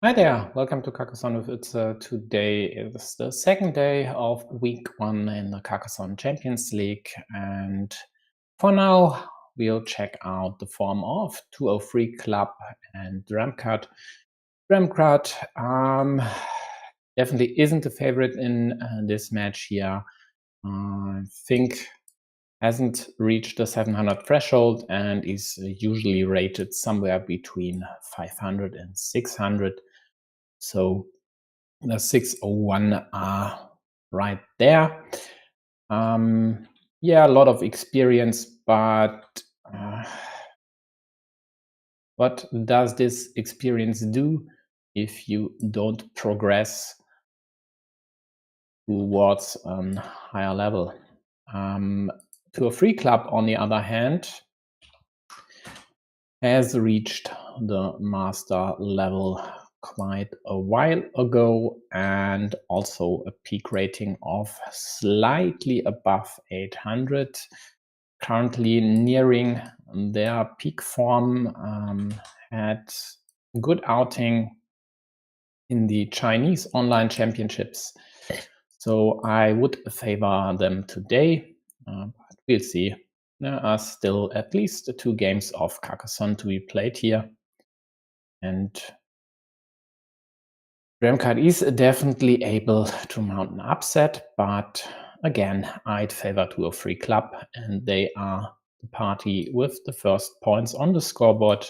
Hi there, welcome to Carcassonne. Today is the second day of week 1 in the Carcassonne Champions League, and for now we'll check out the form of 203 Club and dremkad. Dremkad definitely isn't a favorite in this match here. I think hasn't reached the 700 threshold and is usually rated somewhere between 500 and 600. So the 601 are right there. Yeah, a lot of experience, but what does this experience do if you don't progress towards a higher level? To a free club, on the other hand, has reached the master level quite a while ago and also a peak rating of slightly above 800. Currently nearing their peak form, had good outing in the Chinese online championships. So I would favor them today, but we'll see. There are still at least 2 games of Carcassonne to be played here. And dremkad is definitely able to mount an upset, but again, I'd favor 203 Club, and they are the party with the first points on the scoreboard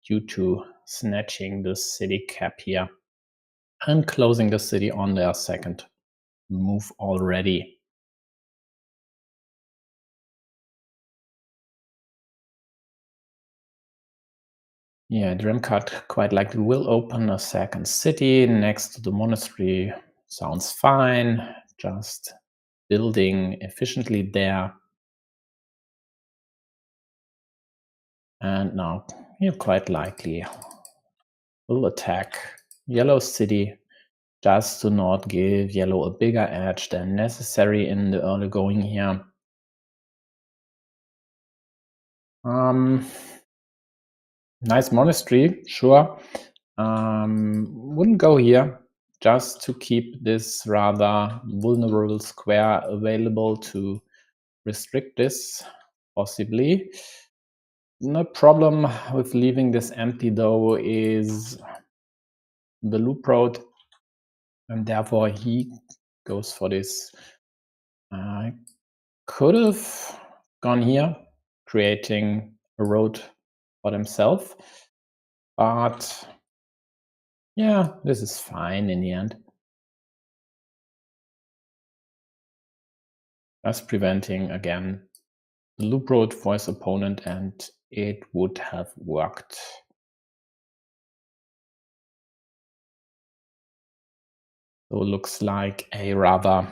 due to snatching the city cap here and closing the city on their second move already. Yeah, dremkad quite likely will open a second city next to the monastery. Sounds fine. Just building efficiently there. And now you quite likely will attack yellow city just to not give yellow a bigger edge than necessary in the early going here. Nice monastery, sure. Wouldn't go here, just to keep this rather vulnerable square available to restrict this, possibly. No problem with leaving this empty though is the loop road, and therefore he goes for this. Could have gone here, creating a road for himself, but yeah, this is fine in the end. Just preventing, again, the loop road for his opponent, and it would have worked. So it looks like a rather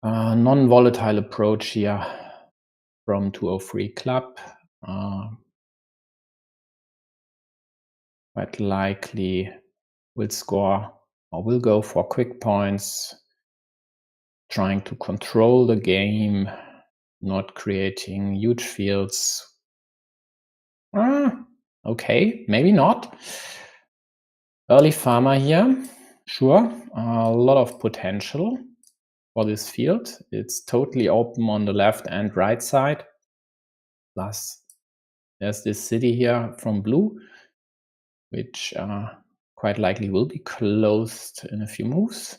non-volatile approach here from 203 Club. Quite likely will score or will go for quick points, trying to control the game, not creating huge fields. Okay, maybe not. Early farmer here, sure, a lot of potential for this field. It's totally open on the left and right side. Plus, there's this city here from blue, which quite likely will be closed in a few moves.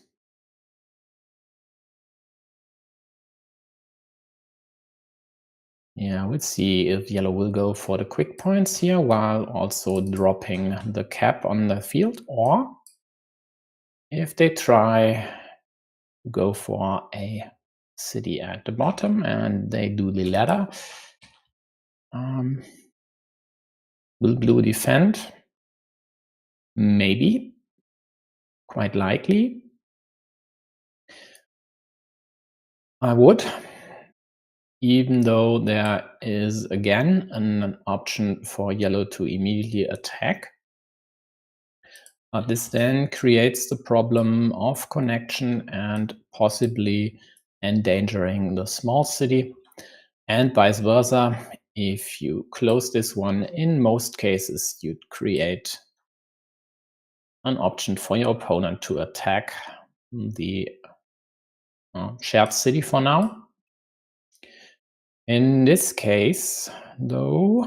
Yeah, we'll see if yellow will go for the quick points here while also dropping the cap on the field, or if they try to go for a city at the bottom and they do the ladder. Will blue defend? Maybe. Quite likely. I would. Even though there is again an option for yellow to immediately attack. But this then creates the problem of connection and possibly endangering the small city, and vice versa. If you close this one, in most cases, you'd create an option for your opponent to attack the shared city for now. In this case, though,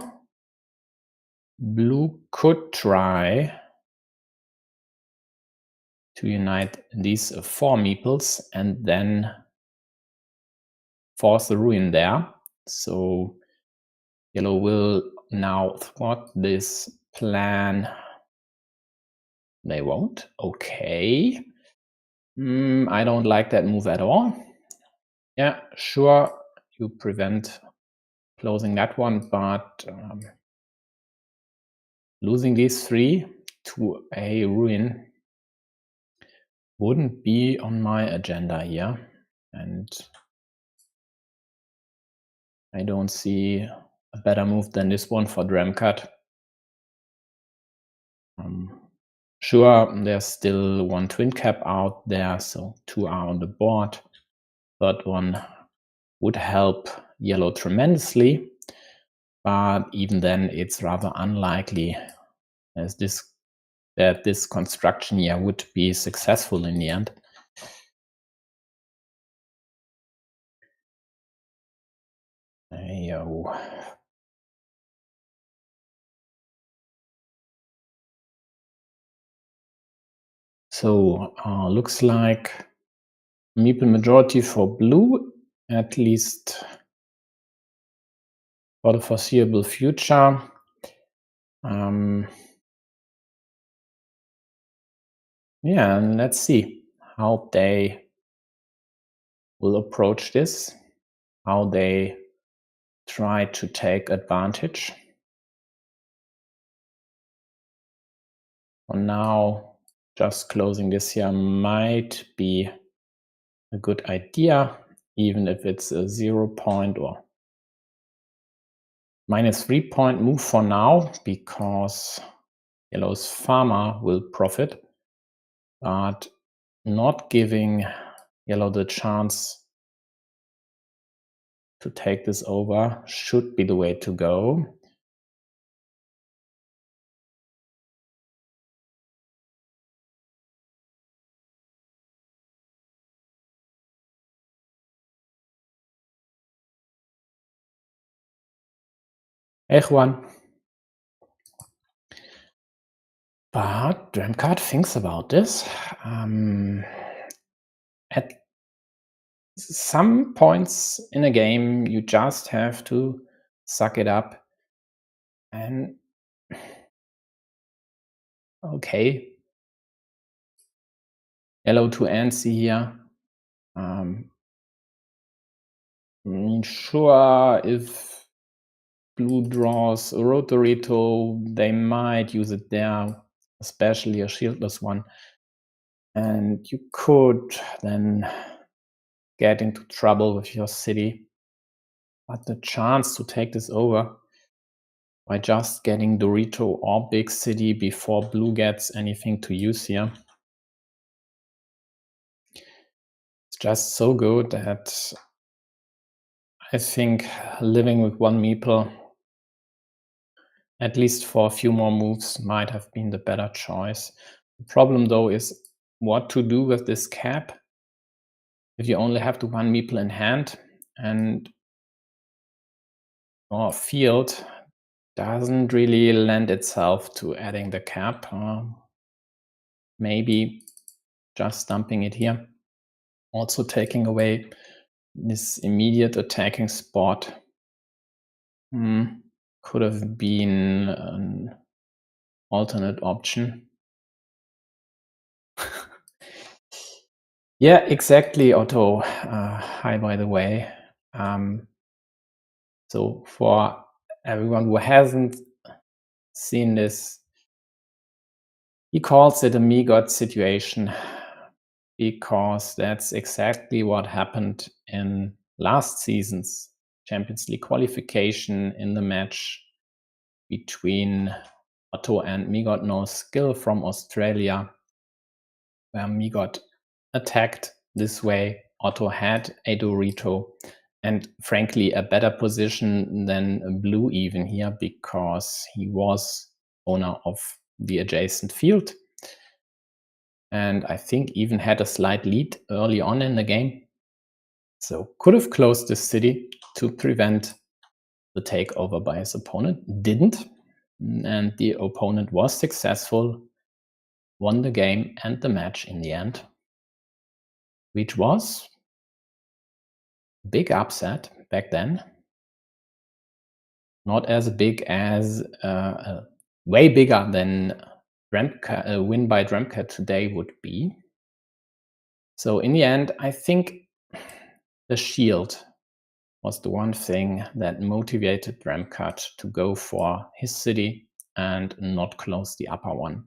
blue could try to unite these 4 meeples and then force the ruin there. So yellow will now thwart this plan. They won't. Okay. I don't like that move at all. Yeah, sure, you prevent closing that one, but losing these 3 to a ruin wouldn't be on my agenda here. And I don't see a better move than this one for dremkad. Sure, there's still 1 twin cap out there, so 2 are on the board. Third one would help yellow tremendously, but even then it's rather unlikely as that this construction here would be successful in the end. Yo. So looks like meeple majority for blue, at least for the foreseeable future. Yeah, and let's see how they will approach this, how they try to take advantage. For now, just closing this here might be a good idea, even if it's a 0 point or -3 point move for now, because yellow's farmer will profit, but not giving yellow the chance to take this over should be the way to go. Hey Juan. But dremkad thinks about this. At some points in a game, you just have to suck it up. And okay, yellow to antsy here. Sure, if blue draws a rotorito, they might use it there, especially a shieldless one. And you could then get into trouble with your city. But the chance to take this over by just getting Dorito or Big City before blue gets anything to use here, it's just so good that I think living with 1 meeple, at least for a few more moves, might have been the better choice. The problem, though, is what to do with this cap if you only have the 1 meeple in hand and your field doesn't really lend itself to adding the cap. Maybe just dumping it here. Also taking away this immediate attacking spot could have been an alternate option. Yeah, exactly, Otto. Hi, by the way. So for everyone who hasn't seen this, he calls it a me-god situation because that's exactly what happened in last season's Champions League qualification in the match between Otto and me-god No Skill from Australia, where me-god attacked this way. Otto had a Dorito and frankly a better position than blue even here because he was owner of the adjacent field. and I think even had a slight lead early on in the game. So could have closed this city to prevent the takeover by his opponent. Didn't, and the opponent was successful, won the game and the match in the end, which was a big upset back then. Not as big as way bigger than win by dremkad today would be. So in the end, I think the shield was the one thing that motivated dremkad to go for his city and not close the upper one.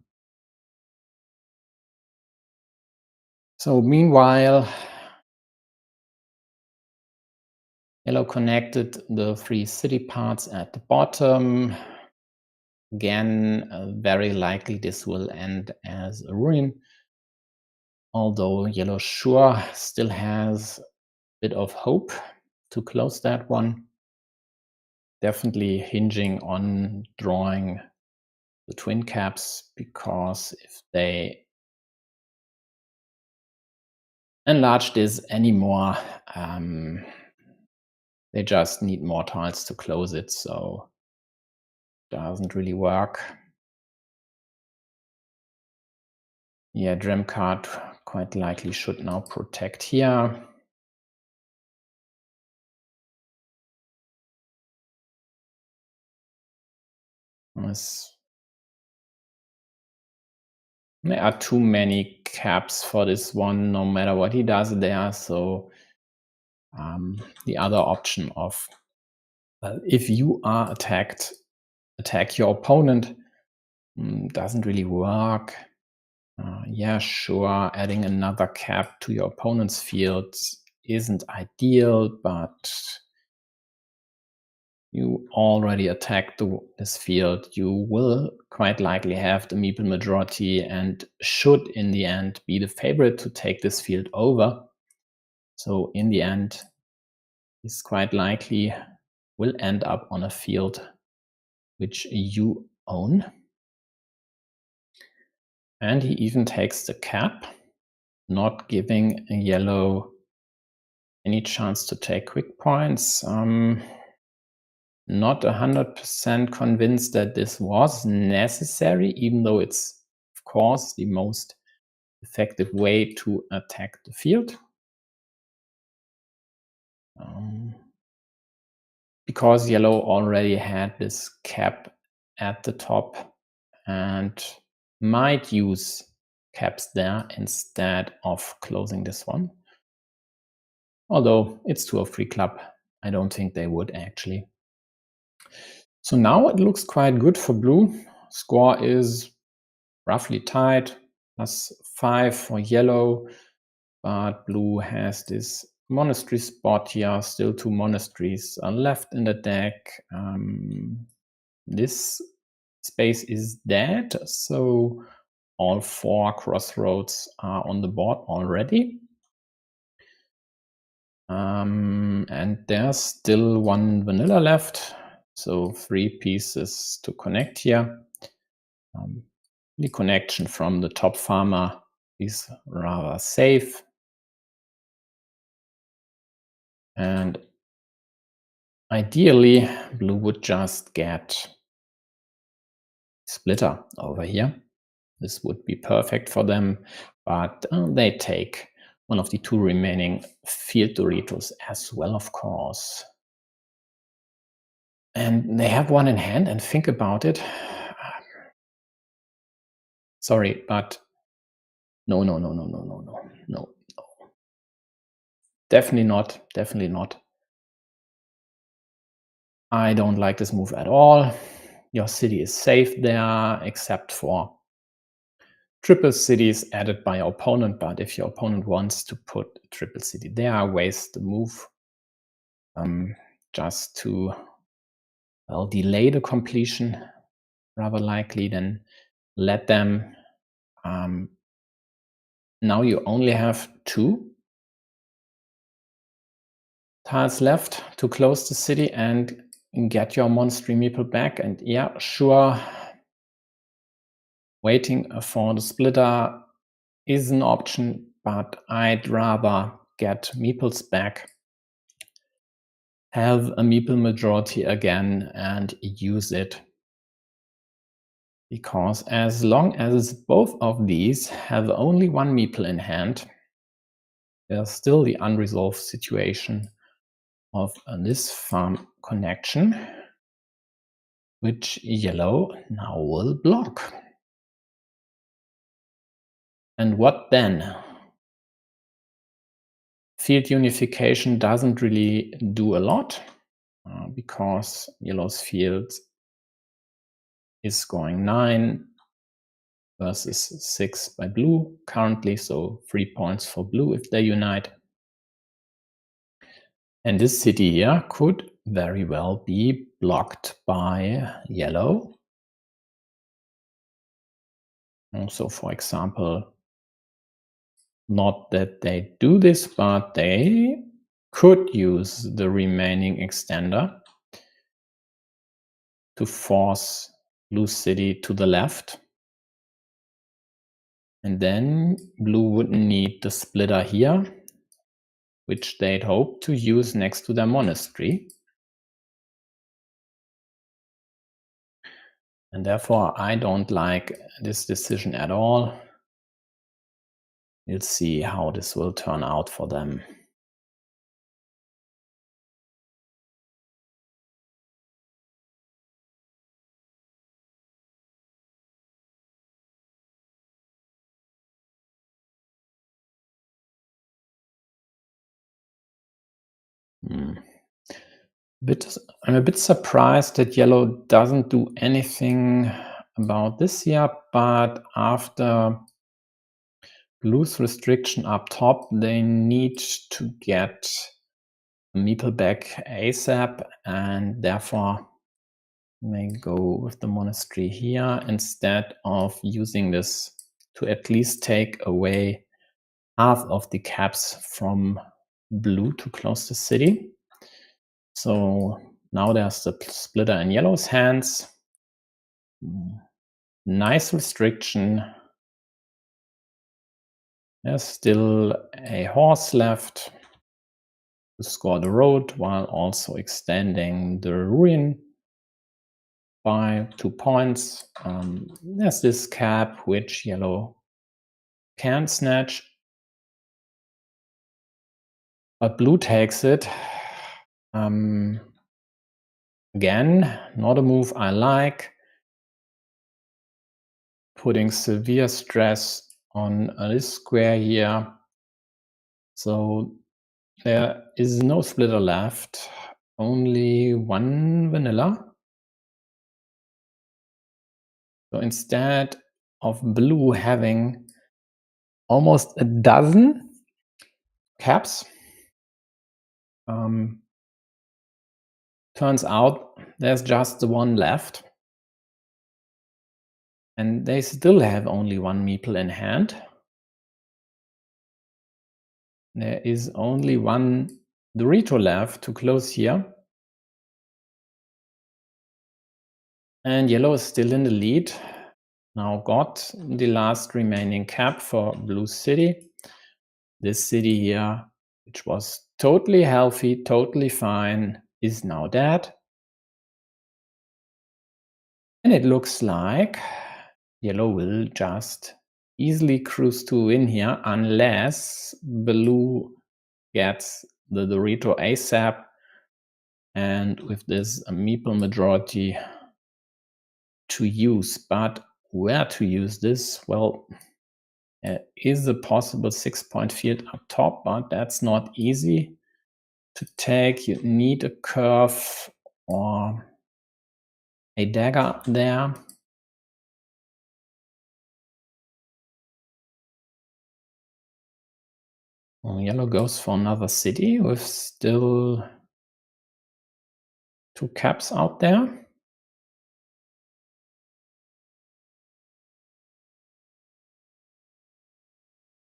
So meanwhile, yellow connected the 3 city parts at the bottom. Again, very likely this will end as a ruin, although yellow sure still has a bit of hope to close that one. Definitely hinging on drawing the twin caps, because if they enlarge this anymore, they just need more tiles to close it, so doesn't really work. Yeah, dremkad quite likely should now protect here. There are too many caps for this one, no matter what he does there. So the other option of if you are attacked, attack your opponent doesn't really work. Yeah, sure, adding another cap to your opponent's field isn't ideal, but you already attacked this field. You will quite likely have the meeple majority and should in the end be the favorite to take this field over. So in the end, he's quite likely will end up on a field which you own. And he even takes the cap, not giving a yellow any chance to take quick points. Not 100% convinced that this was necessary, even though it's, of course, the most effective way to attack the field. Because yellow already had this cap at the top and might use caps there instead of closing this one. Although it's 2 of 3 club, I don't think they would actually. So now it looks quite good for blue. Score is roughly tied, +5 for yellow, but blue has this monastery spot here, still 2 monasteries are left in the deck. This space is dead, so all 4 crossroads are on the board already. And there's still 1 vanilla left, so 3 pieces to connect here. The connection from the top farmer is rather safe. And ideally, blue would just get splitter over here. This would be perfect for them, but they take one of the 2 remaining field Doritos as well, of course. And they have 1 in hand, and think about it. Sorry, but no. Definitely not, definitely not. I don't like this move at all. Your city is safe there, except for triple cities added by your opponent, but if your opponent wants to put a triple city there, waste the move just to, well, delay the completion, rather likely than let them. Now you only have 2 tiles left to close the city and get your monastery meeple back. And yeah, sure, waiting for the splitter is an option, but I'd rather get meeples back, have a meeple majority again, and use it. Because as long as both of these have only one meeple in hand, there's still the unresolved situation of this farm connection, which yellow now will block. And what then? Field unification doesn't really do a lot because yellow's field is going 9 versus 6 by blue currently, so 3 points for blue if they unite. And this city here could very well be blocked by yellow. So for example, not that they do this, but they could use the remaining extender to force blue city to the left. And then blue would need the splitter here, which they'd hope to use next to their monastery. And therefore, I don't like this decision at all. We'll see how this will turn out for them. I'm a bit surprised that yellow doesn't do anything about this here, but after blue's restriction up top, they need to get a meeple back ASAP, and therefore may go with the monastery here instead of using this to at least take away half of the caps from blue to close the city. So now there's the splitter in yellow's hands. Nice restriction. There's still a horse left to score the road while also extending the ruin by 2 points. There's this cap which yellow can snatch, but blue takes it. Again, not a move I like. Putting severe stress on this square here. So there is no splitter left, only one vanilla. So instead of blue having almost a dozen caps, turns out there's just the one left. And they still have only one meeple in hand. There is only one Dorito left to close here. And yellow is still in the lead. Now got the last remaining cap for blue city. This city here, which was totally healthy, totally fine, is now dead. And it looks like yellow will just easily cruise to win here unless blue gets the Dorito ASAP. And with this, a meeple majority to use. But where to use this? Well, there is a possible 6-point field up top, but that's not easy to take. You need a curve or a dagger there. Well, yellow goes for another city with still 2 caps out there.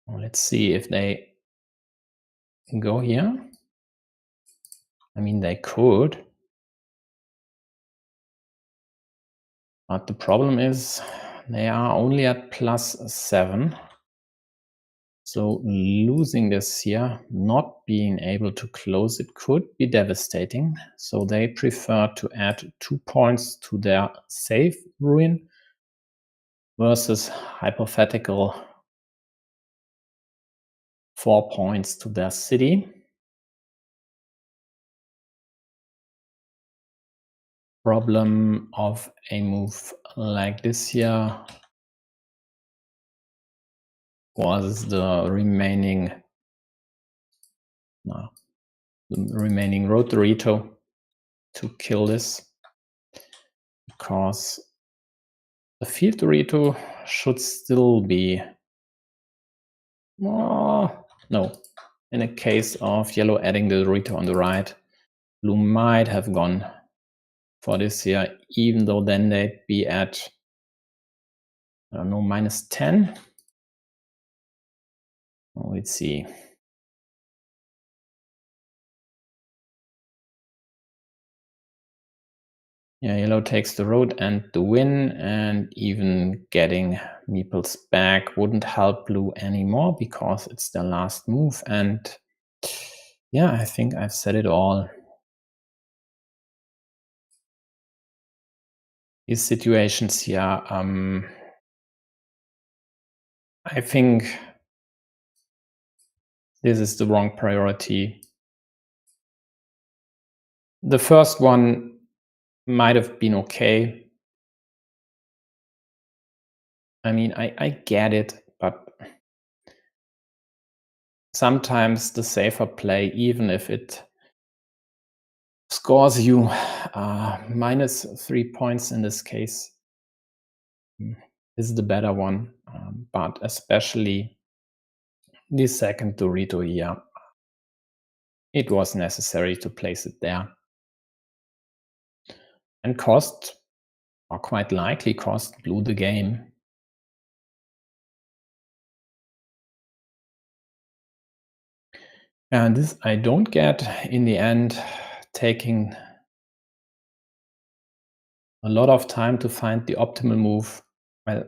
Well, let's see if they go here. I mean, they could. But the problem is they are only at +7. So losing this here, not being able to close it, could be devastating. So they prefer to add 2 points to their safe ruin versus hypothetical 4 points to their city. Problem of a move like this here was the remaining road Dorito to kill this, because the field Dorito should still be no. In a case of yellow adding the Dorito on the right, blue might have gone for this here, even though then they'd be at, I don't know, -10. Let's see. Yeah, yellow takes the road and the win, and even getting meeples back wouldn't help blue anymore because it's their last move. And yeah, I think I've said it all. These situations here, I think this is the wrong priority. The first one might have been okay. I mean, I get it, but sometimes the safer play, even if it scores you -3 points in this case, is the better one. But especially the second Dorito here, it was necessary to place it there. And cost, or quite likely cost, blue the game. And this I don't get in the end, taking a lot of time to find the optimal move. Well,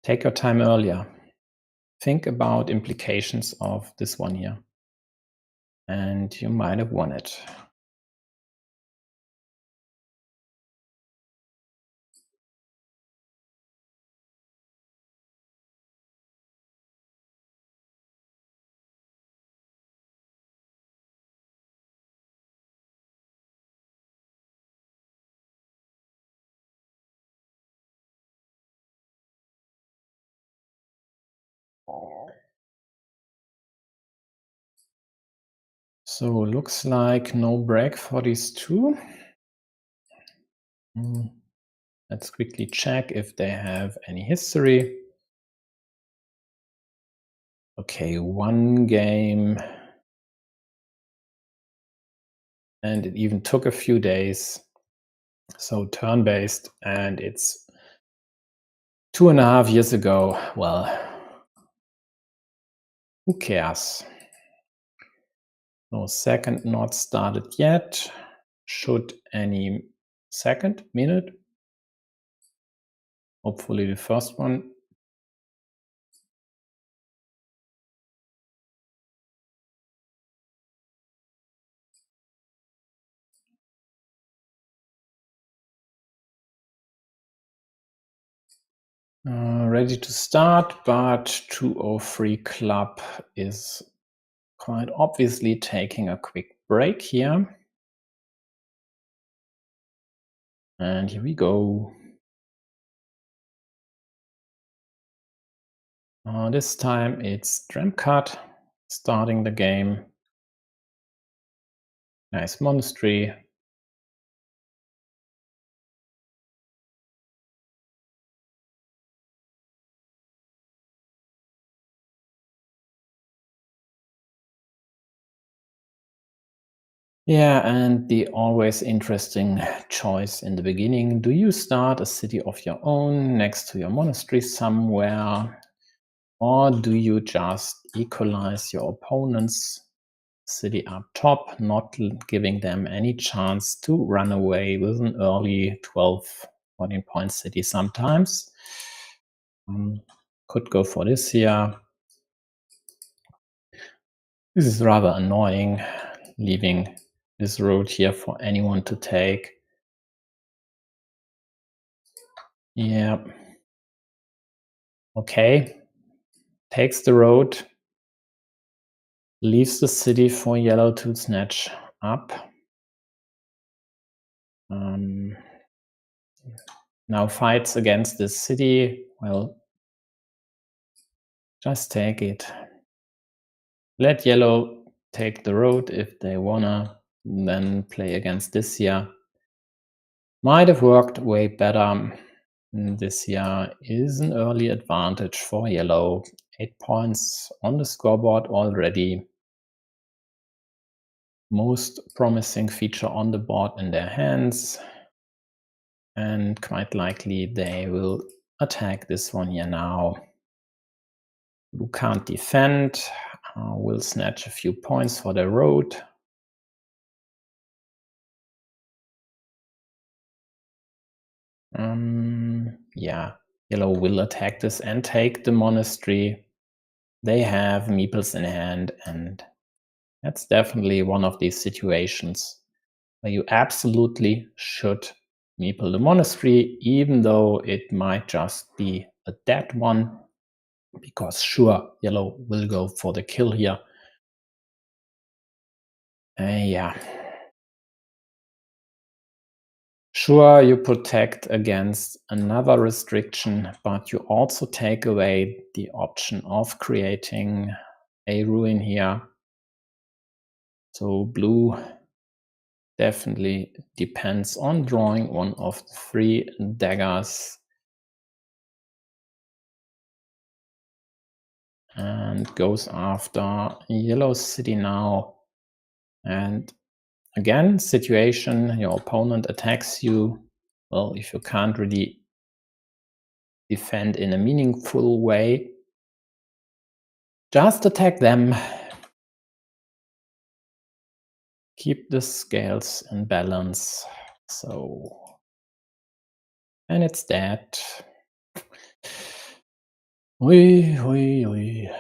take your time earlier. Think about implications of this one here, and you might have won it. So looks like no break for these two. Let's quickly check if they have any history. Okay, one game, and it even took a few days. So turn-based, and it's 2.5 years ago. Well, who cares? No second not started yet. Should any second minute. Hopefully the first one. Ready to start, but 203 Club is quite obviously taking a quick break here. And here we go. This time it's dremkad starting the game. Nice monastery. Yeah, and the always interesting choice in the beginning. Do you start a city of your own next to your monastery somewhere? Or do you just equalize your opponent's city up top, not giving them any chance to run away with an early 12, 14-point city sometimes? Could go for this here. This is rather annoying, leaving this road here for anyone to take. Yeah. Okay. Takes the road. Leaves the city for yellow to snatch up. Now fights against this city. Well, just take it. Let yellow take the road if they wanna, then play against this here. Might have worked way better. This here is an early advantage for yellow. 8 points on the scoreboard already. Most promising feature on the board in their hands. And quite likely they will attack this one here now. Blue can't defend. Will snatch a few points for the road. Yeah, yellow will attack this and take the monastery. They have meeples in hand, and that's definitely one of these situations where you absolutely should meeple the monastery, even though it might just be a dead one, because sure, yellow will go for the kill here. Yeah. Sure, you protect against another restriction, but you also take away the option of creating a ruin here. So blue definitely depends on drawing one of the 3 daggers. And goes after yellow city now. And again, situation, your opponent attacks you. Well, if you can't really defend in a meaningful way, just attack them. Keep the scales in balance. So, and it's dead. Oi.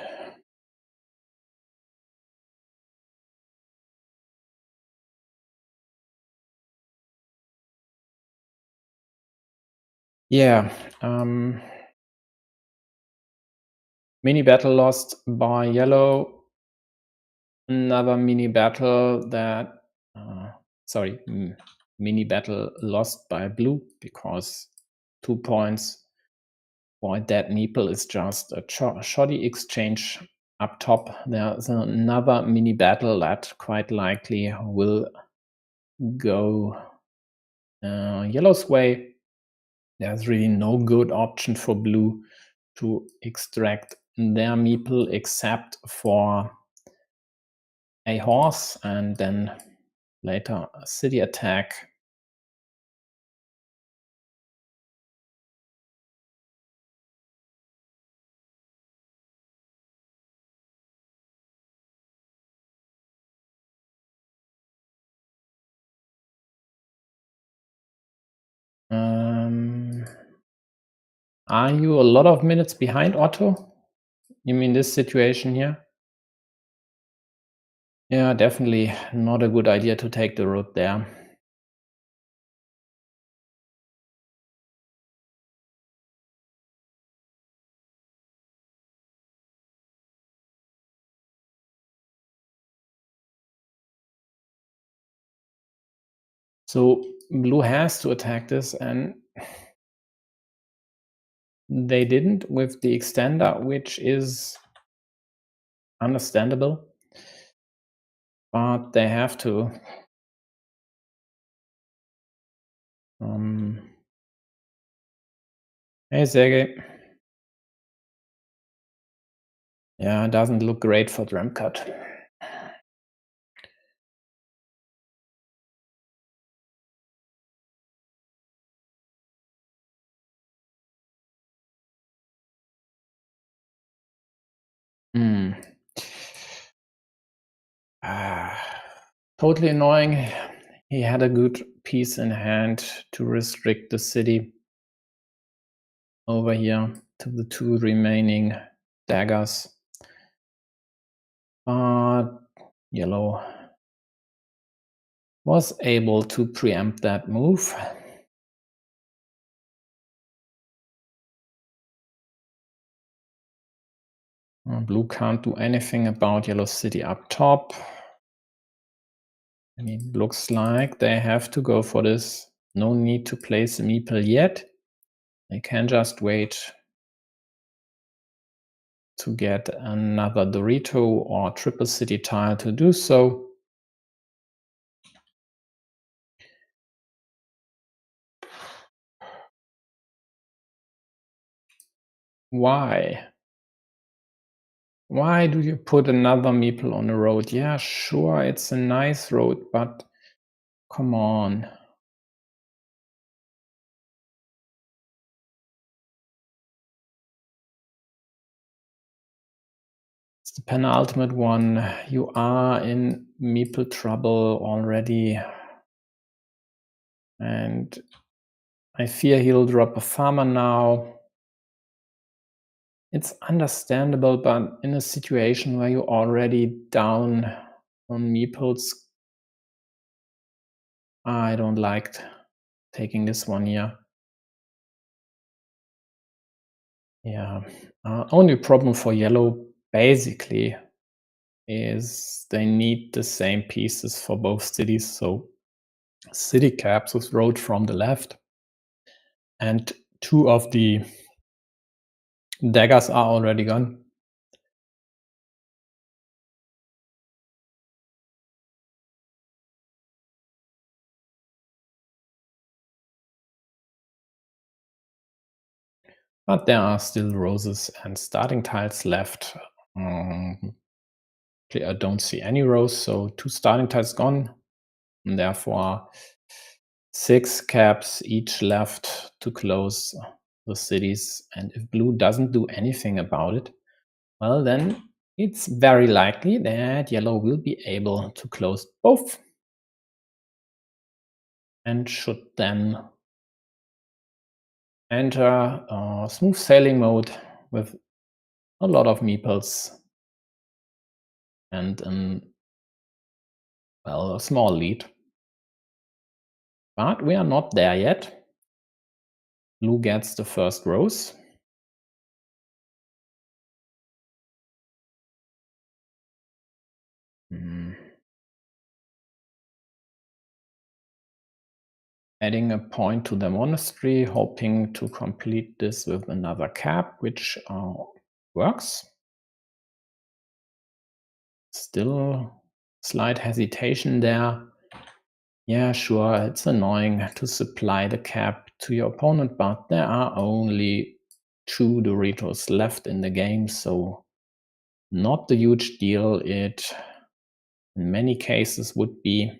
Yeah. Mini battle lost by yellow. Another mini battle that mini battle lost by blue, because 2 points for a dead meeple is just a shoddy exchange. Up top there's another mini battle that quite likely will go yellow's way. There's really no good option for blue to extract their meeple except for a horse, and then later a city attack. Are you a lot of minutes behind, Otto? You mean this situation here? Yeah, definitely not a good idea to take the road there. So blue has to attack this, and they didn't with the extender, which is understandable, but they have to. Hey, Sergey. Yeah, it doesn't look great for dremkad. Totally annoying. He had a good piece in hand to restrict the city over here to the 2 remaining daggers. But Yellow was able to preempt that move. Blue can't do anything about yellow city up top. I mean, looks like they have to go for this. No need to place a meeple yet. They can just wait to get another Dorito or triple city tile to do so. Why? Why do you put another meeple on the road? Yeah, sure, it's a nice road, but come on. It's the penultimate one. You are in meeple trouble already. And I fear he'll drop a farmer now. It's understandable, but in a situation where you're already down on meeples, I don't like taking this one here. Yeah, only problem for yellow basically is they need the same pieces for both cities. So city caps with road from the left, and two of the daggers are already gone. But there are still roses and starting tiles left. I don't see any rows, so two starting tiles gone. And therefore, 6 caps each left to close the cities. And if blue doesn't do anything about it, well, then it's very likely that yellow will be able to close both and should then enter smooth sailing mode with a lot of meeples and a small lead. But we are not there yet. Blue gets the first rose. Adding a point to the monastery, hoping to complete this with another cap, which works. Still slight hesitation there. Yeah, sure, it's annoying to supply the cap to your opponent, but there are only 2 Doritos left in the game, so not a huge deal. It, in many cases, would be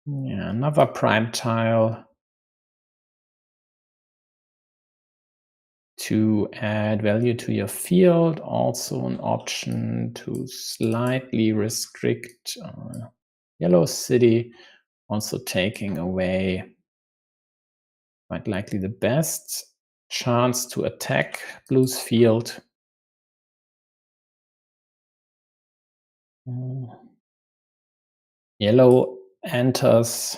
another prime tile to add value to your field. Also an option to slightly restrict yellow city, also taking away quite likely the best chance to attack blue's field. Yellow enters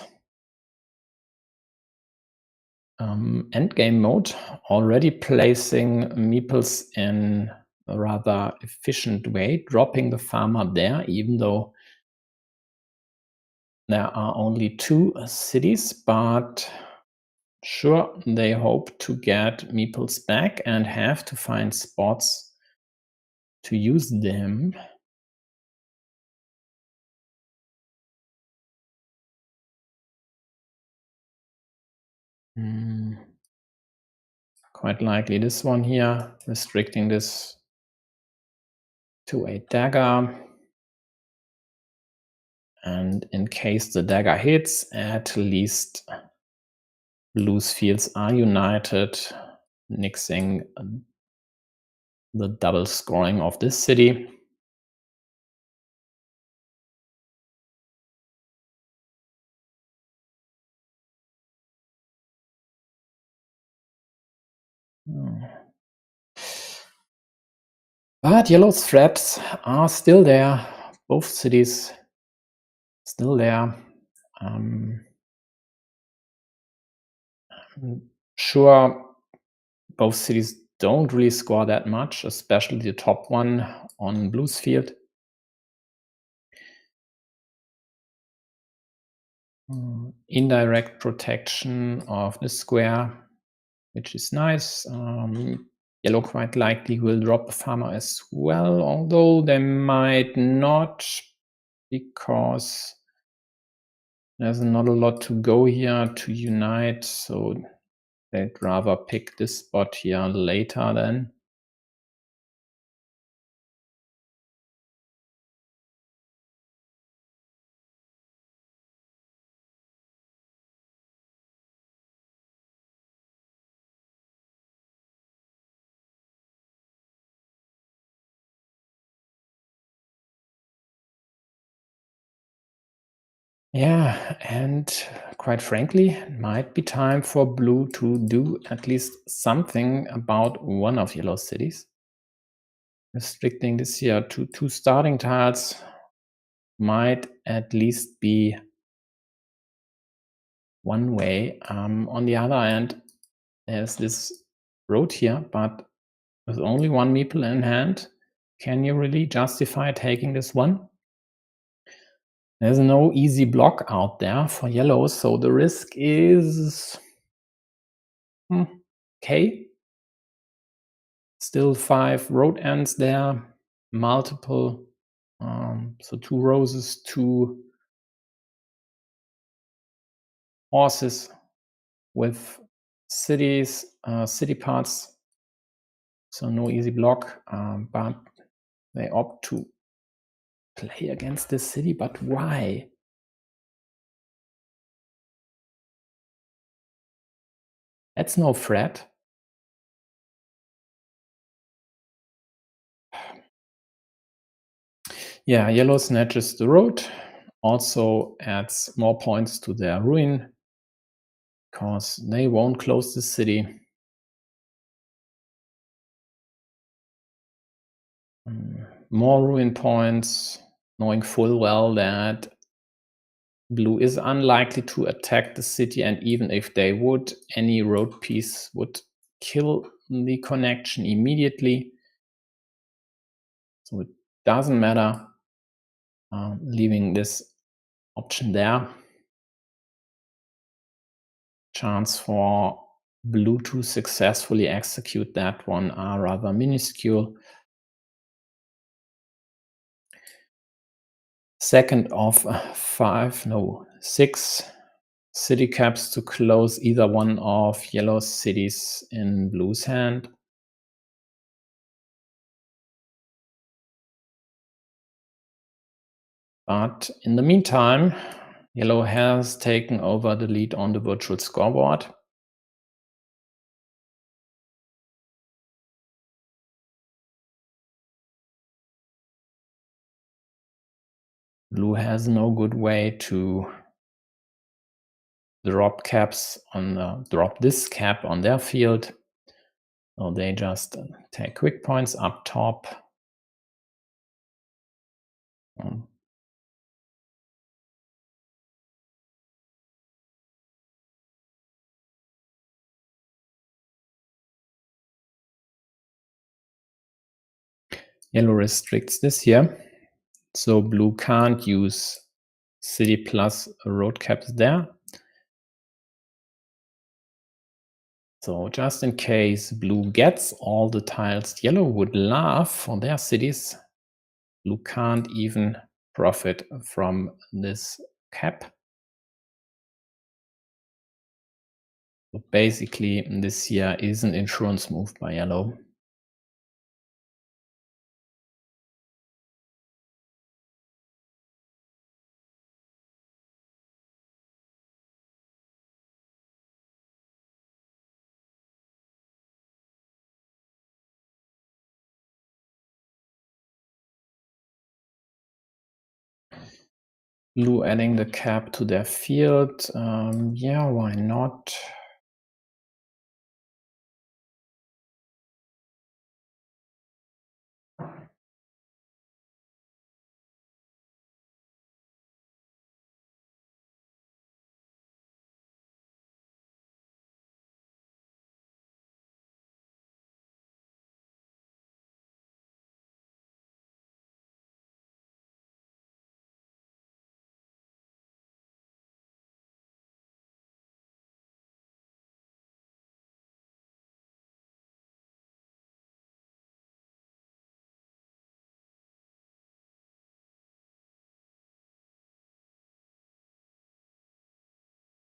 endgame mode, already placing meeples in a rather efficient way, dropping the farmer there, even though there are only 2 cities, but sure, they hope to get meeples back and have to find spots to use them. Quite likely this one here, restricting this to a dagger. And in case the dagger hits, at least blue's fields are united, nixing the double scoring of this city. But yellow's threats are still there. Both cities still there. Sure, both cities don't really score that much, especially the top one on blue's field. Indirect protection of the square, which is nice. Yellow quite likely will drop a farmer as well, although they might not, because there's not a lot to go here to unite, so they'd rather pick this spot here later then. Yeah, and quite frankly, it might be time for blue to do at least something about one of yellow's cities. Restricting this here to 2 starting tiles might at least be one way. On the other hand, there's this road here, but with only 1 meeple in hand, can you really justify taking this one? There's no easy block out there for yellow, so the risk is okay. Still 5 road ends there, multiple, so 2 roses, 2 horses with cities, city parts, so no easy block, but they opt to play against this city. But why? That's no threat. Yeah, yellow snatches the road, also adds more points to their ruin, because they won't close the city. More ruin points, knowing full well that blue is unlikely to attack the city, and even if they would, any road piece would kill the connection immediately. So it doesn't matter leaving this option there. Chance for blue to successfully execute that one are rather minuscule. Second of 6 city caps to close either one of yellow's cities in blue's hand. But in the meantime, yellow has taken over the lead on the virtual scoreboard. Blue has no good way to drop this cap on their field. So they just take quick points up top. Yellow restricts this here, so blue can't use city plus road caps there. So just in case blue gets all the tiles yellow would love for their cities, blue can't even profit from this cap. So basically, this here is an insurance move by yellow. Blue adding the cap to their field. Yeah, why not?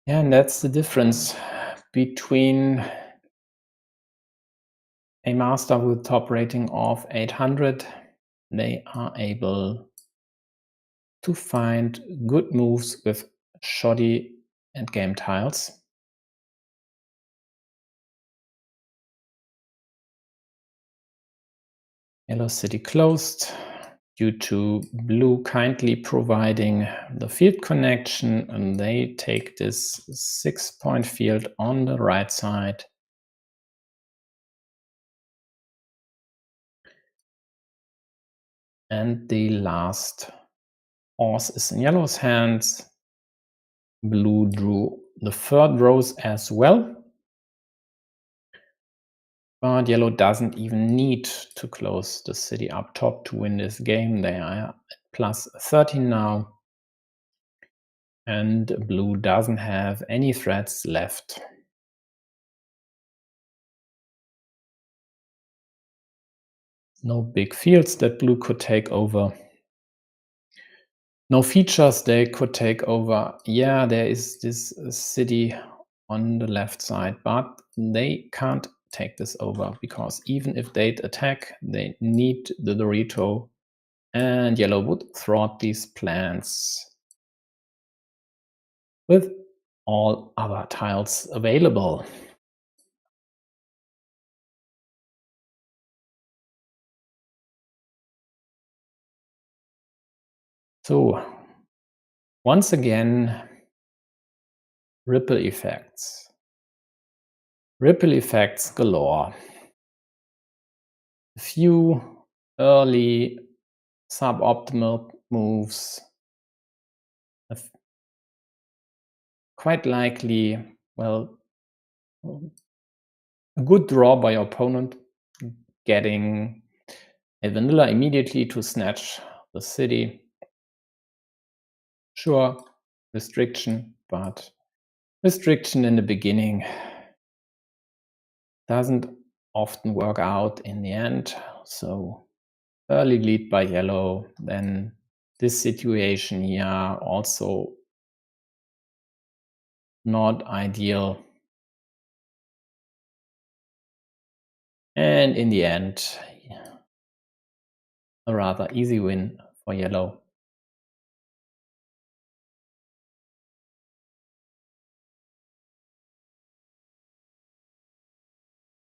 Yeah, and that's the difference between a master with top rating of 800. They are able to find good moves with shoddy endgame tiles. Yellow city closed due to blue kindly providing the field connection, and they take this 6-point field on the right side. And the last horse is in yellow's hands. Blue drew the third rose as well. But yellow doesn't even need to close the city up top to win this game. They are at plus 13 now. And blue doesn't have any threats left. No big fields that blue could take over. No features they could take over. Yeah, there is this city on the left side, but they can't take this over because even if they'd attack, they need the Dorito, and yellow would thwart these plans with all other tiles available. So once again, ripple effects. Ripple effects galore. A few early suboptimal moves. Quite likely, well, a good draw by your opponent, getting a vanilla immediately to snatch the city. Sure, restriction, but restriction in the beginning doesn't often work out in the end. So early lead by yellow, then this situation here also not ideal. And in the end, a rather easy win for yellow.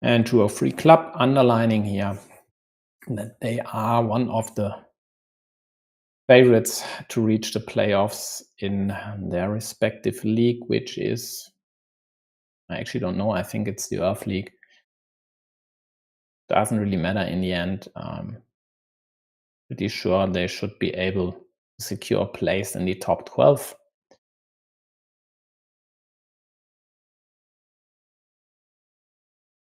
And to a free club, underlining here that they are one of the favorites to reach the playoffs in their respective league, which is, I actually don't know, I think it's the Earth League. Doesn't really matter in the end. Pretty sure they should be able to secure a place in the top 12.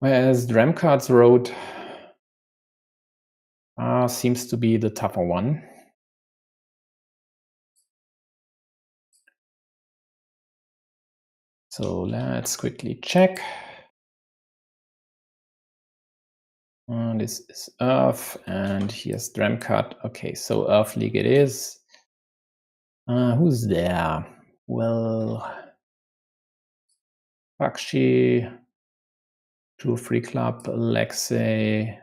Whereas dremkad's road seems to be the tougher one. So let's quickly check. This is Earth, and here's dremkad. Okay, so Earth League it is. Who's there? Well, Bakshi, True Free Club, Alexei,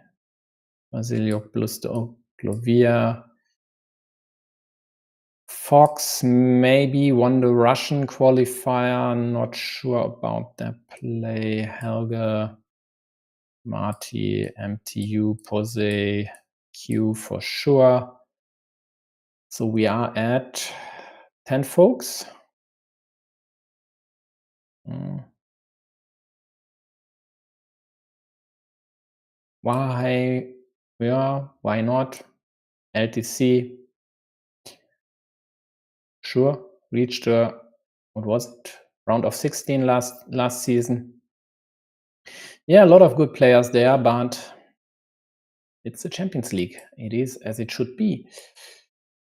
Basilio Blusto, Glovia, Fox maybe won the Russian qualifier, not sure about their play. Helge, Marty, MTU, Pose, Q for sure. So we are at 10 folks. Why? Yeah, why not? LTC, sure, reached what was it? Round of 16 last season. Yeah, a lot of good players there, but it's the Champions League. It is as it should be.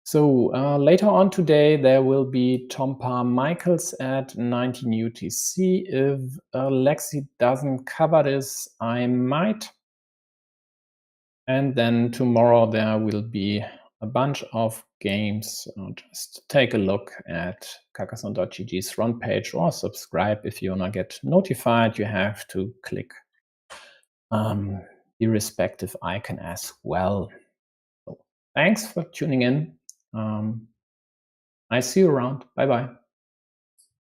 So later on today, there will be Tom Parr Michaels at 19 UTC. If Lexi doesn't cover this, I might. And then tomorrow there will be a bunch of games. Just take a look at Carcassonne.gg's front page or subscribe. If you want to get notified, you have to click the respective icon as well. So thanks for tuning in. I see you around. Bye-bye.